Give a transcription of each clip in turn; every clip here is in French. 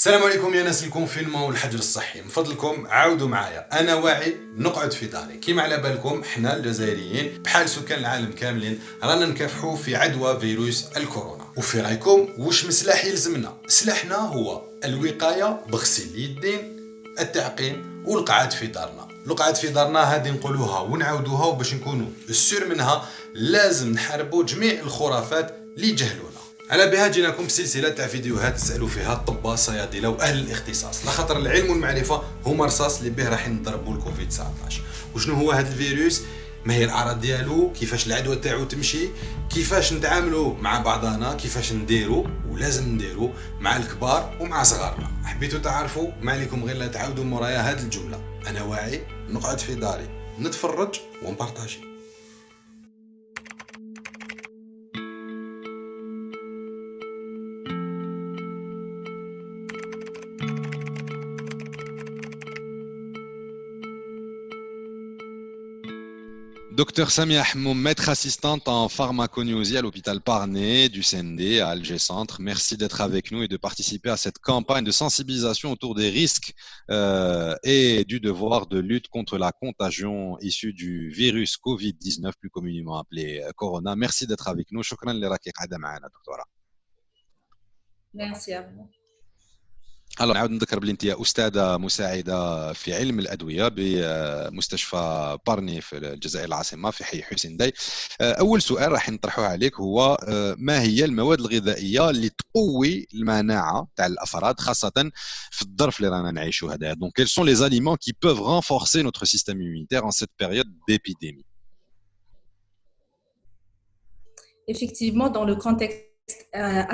السلام عليكم يا ناس الكونفينمون والحجر الصحي، من فضلكم عاودوا معايا. انا واعي نقعد في داري. كيما على بالكم حنا الجزائريين بحال سكان العالم كاملين رانا نكافحوا في عدوى فيروس الكورونا. وفي رايكم واش من سلاح يلزمنا؟ سلاحنا هو الوقايه بغسيل اليدين، التعقيم والقعاد في دارنا. القعاد في دارنا هذه نقولوها ونعاودوها، وباش نكونوا السور منها لازم نحاربوا جميع الخرافات اللي جهلونا. على بها جيناكم بسلسله تاع فيديوهات تسالوا فيها الطباء الصيادله واهل الاختصاص، لخاطر العلم والمعرفه هما رصاص اللي به راح نضربوا الكوفيد 19. وشنو هو هذا الفيروس؟ ما هي الاعراض ديالو؟ كيفاش العدوى تاعو تمشي؟ كيفاش نتعاملوا مع بعضنا؟ كيفاش نديروا ولازم نديروا مع الكبار ومع صغارنا؟ حبيتوا تعرفوا؟ ما عليكم غير لا تعاودوا مورايا هذه الجمله: انا واعي نقعد في داري نتفرج ونبارطاجي. Docteur Samia Hmoum, maître assistante en pharmacognosie à l'hôpital Parnay du CND à Alger Centre. Merci d'être avec nous et de participer à cette campagne de sensibilisation autour des risques et du devoir de lutte contre la contagion issue du virus Covid-19, plus communément appelé Corona. Merci d'être avec nous. Shukran li raki qada معنا دكتورة. Merci à vous. Alors نعاود نذكر بلي انت استاذه مساعده في علم الادويه بمستشفى بارني في الجزائر العاصمه في حي حسين داي. اول سؤال راح نطرحه عليك هو ما هي المواد الغذائيه اللي تقوي المناعه تاع الافراد خاصه في الظرف اللي رانا نعيشوا هذا؟ Donc quels sont les aliments qui peuvent renforcer notre système immunitaire en cette période d'épidémie? Effectivement, dans le contexte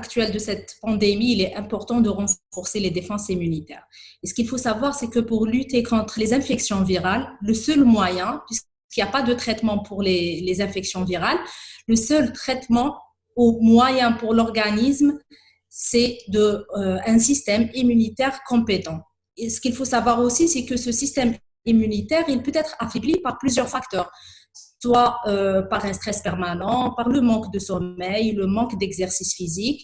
actuel de cette pandémie, il est important de renforcer les défenses immunitaires. Et ce qu'il faut savoir, c'est que pour lutter contre les infections virales, le seul moyen, puisqu'il n'y a pas de traitement pour les infections virales, le seul traitement ou moyen pour l'organisme, c'est un système immunitaire compétent. Et ce qu'il faut savoir aussi, c'est que ce système immunitaire, il peut être affaibli par plusieurs facteurs, soit par un stress permanent, par le manque de sommeil, le manque d'exercice physique,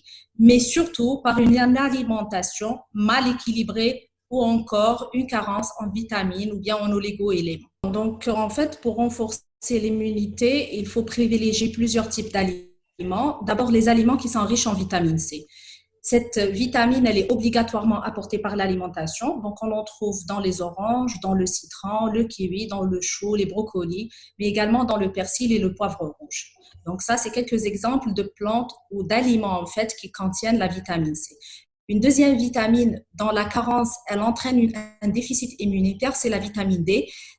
mais surtout par une alimentation mal équilibrée ou encore une carence en vitamines ou bien en oligo-éléments. Donc, en fait, pour renforcer l'immunité, il faut privilégier plusieurs types d'aliments. D'abord, les aliments qui sont riches en vitamine C. Cette vitamine, elle est obligatoirement apportée par l'alimentation. Donc, on en trouve dans les oranges, dans le citron, le kiwi, dans le chou, les brocolis, mais également dans le persil et le poivre rouge. Donc, ça, c'est quelques exemples de plantes ou d'aliments, en fait, qui contiennent la vitamine C. Une deuxième vitamine, dans la carence, elle entraîne un déficit immunitaire, c'est la vitamine D.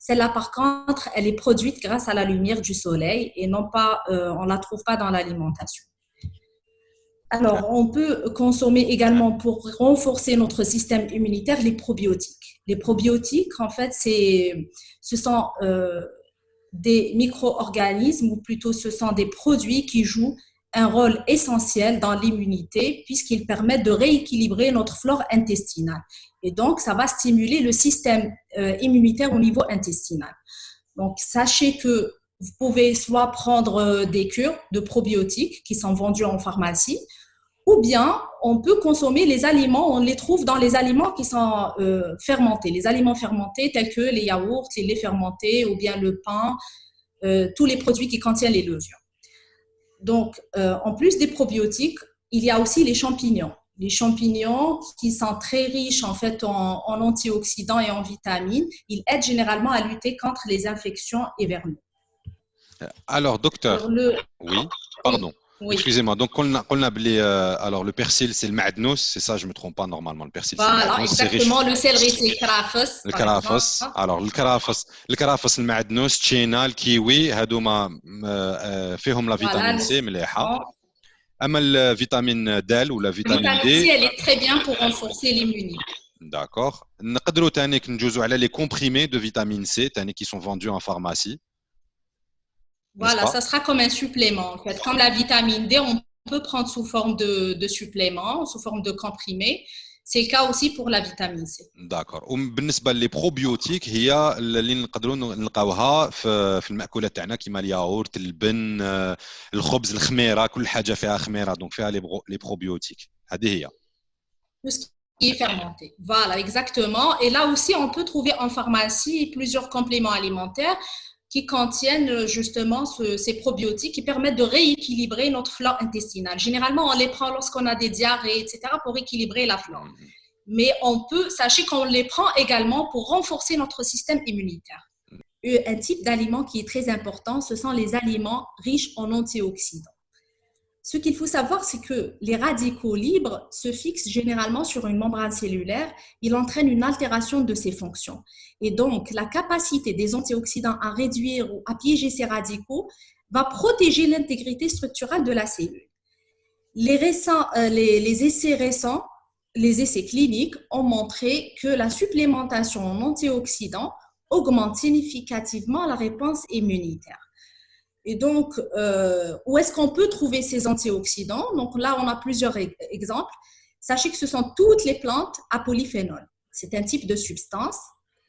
Celle-là, par contre, elle est produite grâce à la lumière du soleil et non pas, on ne la trouve pas dans l'alimentation. Alors, on peut consommer également pour renforcer notre système immunitaire les probiotiques. Les probiotiques, en fait, ce sont des micro-organismes, ou plutôt ce sont des produits qui jouent un rôle essentiel dans l'immunité puisqu'ils permettent de rééquilibrer notre flore intestinale. Et donc, ça va stimuler le système immunitaire au niveau intestinal. Donc, sachez que vous pouvez soit prendre des cures de probiotiques qui sont vendus en pharmacie, ou bien on peut consommer les aliments, on les trouve dans les aliments qui sont fermentés. Les aliments fermentés tels que les yaourts, les laits fermentés, ou bien le pain, tous les produits qui contiennent les levures. Donc, en plus des probiotiques, il y a aussi les champignons. Les champignons qui sont très riches en fait en antioxydants et en vitamines, ils aident généralement à lutter contre les infections et vermineux. Alors, docteur, oui, pardon. Oui. Excusez-moi, donc on a appelé, alors le persil c'est le ma'dnous, c'est ça, je me trompe pas normalement, le persil Voilà, c'est le ma'dnous, exactement, le céleri c'est le karafos. le karafos, alors le ma'dnous, tchina, le kiwi, هذوما فيهم la vitamine C مليحة. أما la vitamine D ou la vitamine La D, vitamine C, elle est très bien pour renforcer l'immunité. d'accord. نقدروا تاني نجوزوا على les comprimés de vitamine C تاني qui sont vendus en pharmacie. Voilà, ça sera comme un supplément. En fait. Comme la vitamine D, on peut prendre sous forme de supplément, sous forme de comprimé. C'est le cas aussi pour la vitamine C. D'accord. وبالنسبه للبروبيوتيك هي اللي نقدروا نلقاوها في المأكولات تاعنا كيما الياغورت، اللبن، الخبز، الخميره، كل حاجه فيها خميره دونك فيها لي بروبيوتيك. هذه هي. Tout ce qui est fermenté. Voilà, exactement. Et là aussi, on peut trouver en pharmacie plusieurs compléments alimentaires qui contiennent justement ces probiotiques qui permettent de rééquilibrer notre flore intestinale. Généralement, on les prend lorsqu'on a des diarrhées, etc., pour équilibrer la flore. Mais sachez qu'on les prend également pour renforcer notre système immunitaire. Un type d'aliment qui est très important, ce sont les aliments riches en antioxydants. Ce qu'il faut savoir, c'est que les radicaux libres se fixent généralement sur une membrane cellulaire. Il entraîne une altération de ses fonctions. Et donc, la capacité des antioxydants à réduire ou à piéger ces radicaux va protéger l'intégrité structurelle de la cellule. Les essais récents, les essais cliniques ont montré que la supplémentation en antioxydants augmente significativement la réponse immunitaire. Et donc, où est-ce qu'on peut trouver ces antioxydants? Donc là, on a plusieurs exemples. Sachez que ce sont toutes les plantes à polyphénol. C'est un type de substance,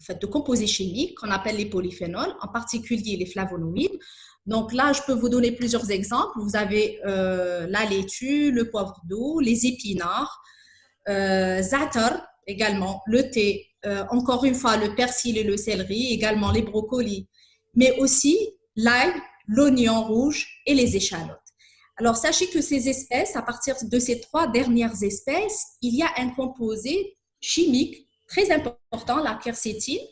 en fait, de composés chimiques qu'on appelle les polyphénols, en particulier les flavonoïdes. Donc là, je peux vous donner plusieurs exemples. Vous avez la laitue, le poivre d'eau, les épinards, za'atar également, le thé, encore une fois, le persil et le céleri, également les brocolis, mais aussi l'ail, l'oignon rouge et les échalotes. Alors, sachez que ces espèces, à partir de ces 3 dernières espèces, il y a un composé chimique très important, la quercétine.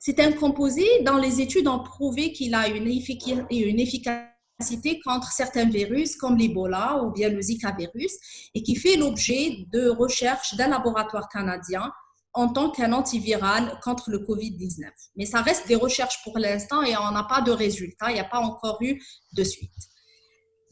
C'est un composé dont les études ont prouvé qu'il a une efficacité contre certains virus comme l'Ebola ou bien le Zika virus et qui fait l'objet de recherches d'un laboratoire canadien en tant qu'un antiviral contre le COVID-19. Mais ça reste des recherches pour l'instant et on n'a pas de résultats, il n'y a pas encore eu de suite.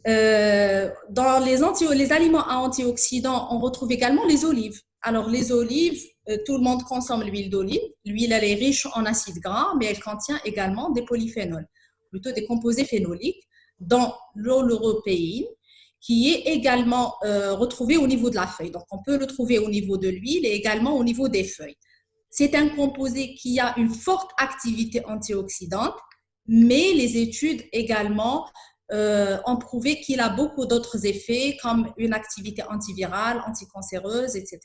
Dans les aliments à antioxydants, on retrouve également les olives. Alors les olives, tout le monde consomme l'huile d'olive. L'huile, elle est riche en acides gras, mais elle contient également des polyphénols, plutôt des composés phénoliques, dont l'oleuropéine, qui est également retrouvé au niveau de la feuille. Donc, on peut le trouver au niveau de l'huile et également au niveau des feuilles. C'est un composé qui a une forte activité antioxydante, mais les études également ont prouvé qu'il a beaucoup d'autres effets, comme une activité antivirale, anticancéreuse, etc.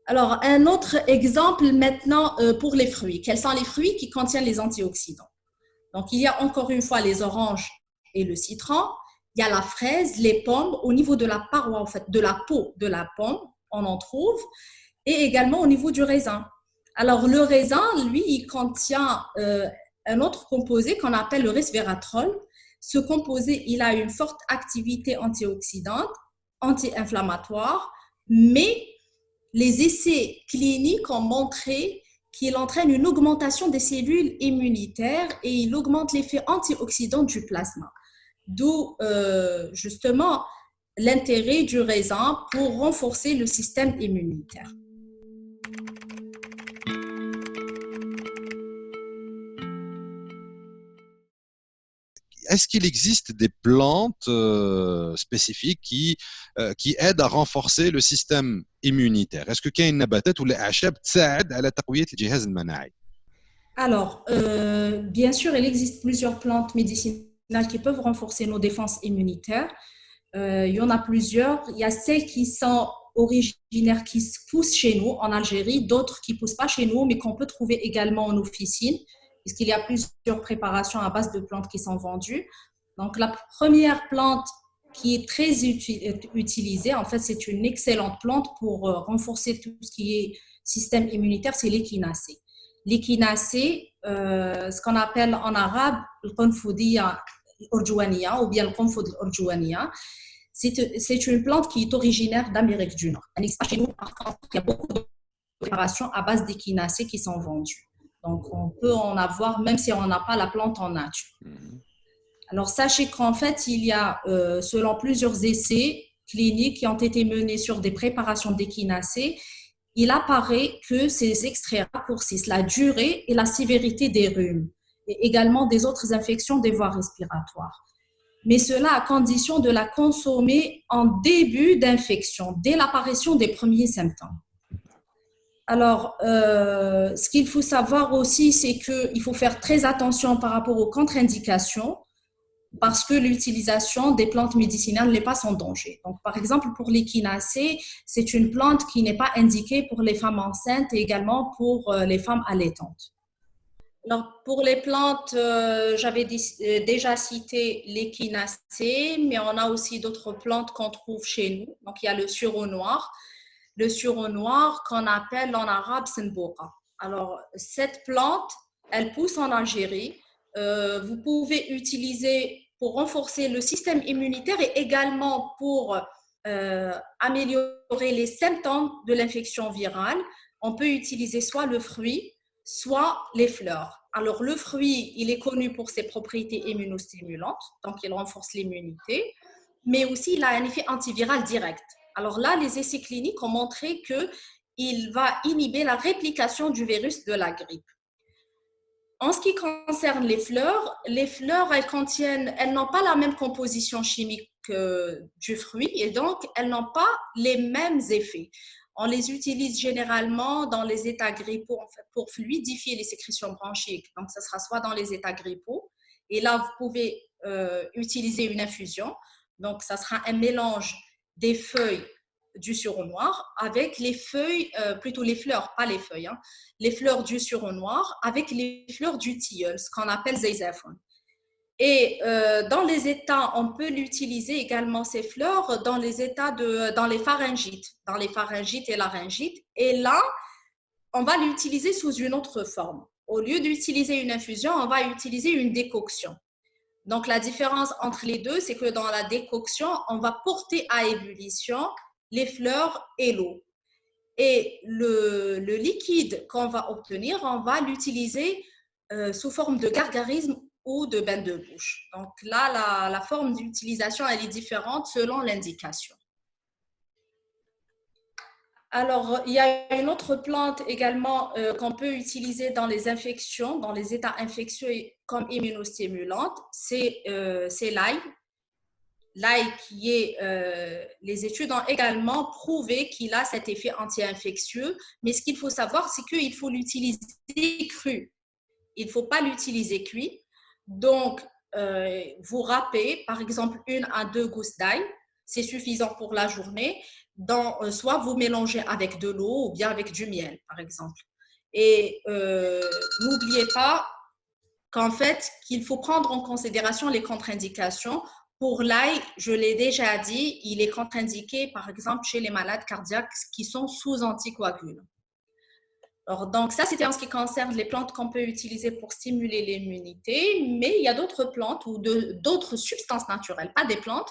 Alors, un autre exemple maintenant pour les fruits. Quels sont les fruits qui contiennent les antioxydants? Donc, il y a encore une fois les oranges et le citron. Il y a la fraise, les pommes, au niveau de la paroi, en fait, de la peau de la pomme, on en trouve, et également au niveau du raisin. Alors, le raisin, lui, il contient un autre composé qu'on appelle le resveratrol. Ce composé, il a une forte activité antioxydante, anti-inflammatoire, mais les essais cliniques ont montré qu'il entraîne une augmentation des cellules immunitaires et il augmente l'effet antioxydant du plasma. D'où justement l'intérêt du raisin pour renforcer le système immunitaire. Est-ce qu'il existe des plantes spécifiques qui aident à renforcer le système immunitaire? Est-ce que كاين نباتات ولا أعشاب تساعد على تقوية الجهاز المناعي؟ Alors, bien sûr, il existe plusieurs plantes médicinales qui peuvent renforcer nos défenses immunitaires. Il y en a plusieurs. Il y a celles qui sont originaires, qui poussent chez nous en Algérie, d'autres qui ne poussent pas chez nous, mais qu'on peut trouver également en officine, puisqu'il y a plusieurs préparations à base de plantes qui sont vendues. Donc, la première plante qui est très utilisée, en fait, c'est une excellente plante pour renforcer tout ce qui est système immunitaire, c'est l'échinacée. L'échinacée, ce qu'on appelle en arabe le qanfoudia urjouania ou bien le qanfoud urjouania, c'est une plante qui est originaire d'Amérique du Nord. Elle n'existe pas chez nous, par contre, il y a beaucoup de préparations à base d'échinacée qui sont vendues. Donc, on peut en avoir même si on n'a pas la plante en nature. Alors, sachez qu'en fait, il y a, selon plusieurs essais cliniques qui ont été menés sur des préparations d'échinacée, il apparaît que ces extraits raccourcissent la durée et la sévérité des rhumes et également des autres infections des voies respiratoires. Mais cela à condition de la consommer en début d'infection, dès l'apparition des premiers symptômes. Alors, ce qu'il faut savoir aussi, c'est qu'il faut faire très attention par rapport aux contre-indications. parce que l'utilisation des plantes médicinales n'est pas sans danger. Donc, par exemple, pour l'échinacée, c'est une plante qui n'est pas indiquée pour les femmes enceintes et également pour les femmes allaitantes. Alors, pour les plantes, j'avais déjà cité l'échinacée, mais on a aussi d'autres plantes qu'on trouve chez nous. Donc, il y a le sureau noir. Le sureau noir qu'on appelle en arabe senboka. Alors, cette plante, elle pousse en Algérie. Vous pouvez utiliser pour renforcer le système immunitaire et également pour améliorer les symptômes de l'infection virale. On peut utiliser soit le fruit, soit les fleurs. Alors, le fruit, il est connu pour ses propriétés immunostimulantes, donc il renforce l'immunité, mais aussi il a un effet antiviral direct. Alors là, les essais cliniques ont montré qu'il va inhiber la réplication du virus de la grippe. En ce qui concerne les fleurs, elles n'ont pas la même composition chimique du fruit et donc elles n'ont pas les mêmes effets. On les utilise généralement dans les états grippaux pour fluidifier les sécrétions bronchiques. Donc, ce sera soit dans les états grippaux, et là, vous pouvez utiliser une infusion. Donc, ça sera un mélange des feuilles du sureau noir avec les feuilles, plutôt les fleurs, pas les feuilles, hein, les fleurs du sureau noir avec les fleurs du tilleul, ce qu'on appelle zayzaphone. Et dans les états, on peut l'utiliser également ces fleurs dans les états dans les pharyngites et laryngites. Et là, on va l'utiliser sous une autre forme. Au lieu d'utiliser une infusion, on va utiliser une décoction. Donc, la différence entre les deux, c'est que dans la décoction, on va porter à ébullition les fleurs et l'eau. Et le liquide qu'on va obtenir, on va l'utiliser sous forme de gargarisme ou de bain de bouche. Donc là, la forme d'utilisation, elle est différente selon l'indication. Alors, il y a une autre plante également qu'on peut utiliser dans les infections, dans les états infectieux comme immunostimulante, c'est l'ail. L'ail qui est, les études ont également prouvé qu'il a cet effet anti-infectieux, mais ce qu'il faut savoir, c'est qu'il faut l'utiliser cru. Il ne faut pas l'utiliser cuit. Donc, vous râpez, par exemple, 1 à 2 gousses d'ail, c'est suffisant pour la journée. Soit vous mélangez avec de l'eau ou bien avec du miel, par exemple. Et n'oubliez pas qu'en fait, qu'il faut prendre en considération les contre-indications. Pour l'ail, je l'ai déjà dit, il est contre-indiqué, par exemple, chez les malades cardiaques qui sont sous anticoagulants. Alors, donc, ça, c'était en ce qui concerne les plantes qu'on peut utiliser pour stimuler l'immunité, mais il y a d'autres plantes ou d'autres substances naturelles, pas des plantes,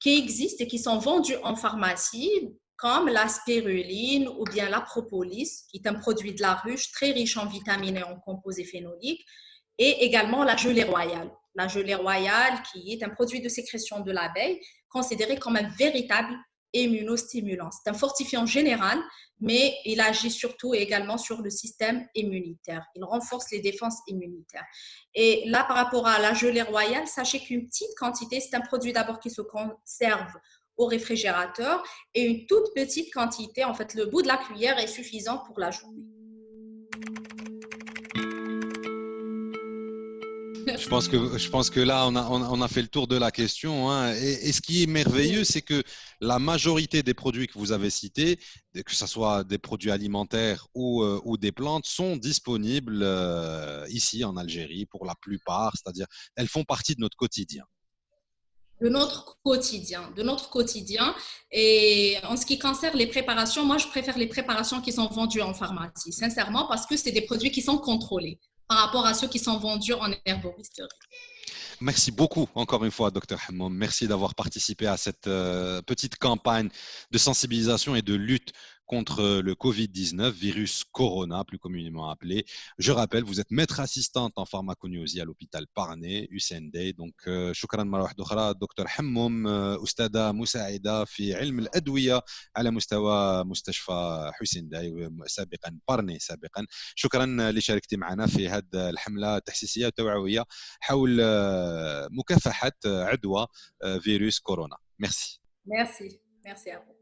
qui existent et qui sont vendues en pharmacie, comme la spiruline ou bien la propolis, qui est un produit de la ruche très riche en vitamines et en composés phénoliques, et également la gelée royale. La gelée royale, qui est un produit de sécrétion de l'abeille, considéré comme un véritable immunostimulant. C'est un fortifiant général, mais il agit surtout et également sur le système immunitaire. Il renforce les défenses immunitaires. Et là, par rapport à la gelée royale, sachez qu'une petite quantité, c'est un produit d'abord qui se conserve au réfrigérateur et une toute petite quantité, en fait, le bout de la cuillère est suffisant pour la journée. Je pense que là, on a fait le tour de la question, hein. Et ce qui est merveilleux, c'est que la majorité des produits que vous avez cités, que ce soit des produits alimentaires ou des plantes, sont disponibles ici en Algérie pour la plupart. C'est-à-dire, elles font partie de notre quotidien. De notre quotidien. Et en ce qui concerne les préparations, moi, je préfère les préparations qui sont vendues en pharmacie, sincèrement, parce que c'est des produits qui sont contrôlés par rapport à ceux qui sont vendus en herboristerie. Merci beaucoup, encore une fois, Dr Hammoum. Merci d'avoir participé à cette petite campagne de sensibilisation et de lutte contre le Covid-19, virus Corona, plus communément appelé. Je rappelle, vous êtes maître assistante en pharmacognosie à l'hôpital Parnay, Hussein Dey. Donc, شكرا مرة واحدة أخرى دكتور حموم أستاذة مساعدة في علم الأدوية على مستوى مستشفى حسين داي سابقا بارني سابقا. شكرا لشاركتي معنا في هذه الحملة التحسيسية والتوعوية حول مكافحة عدوى فيروس كورونا. Merci. Merci. Merci à vous.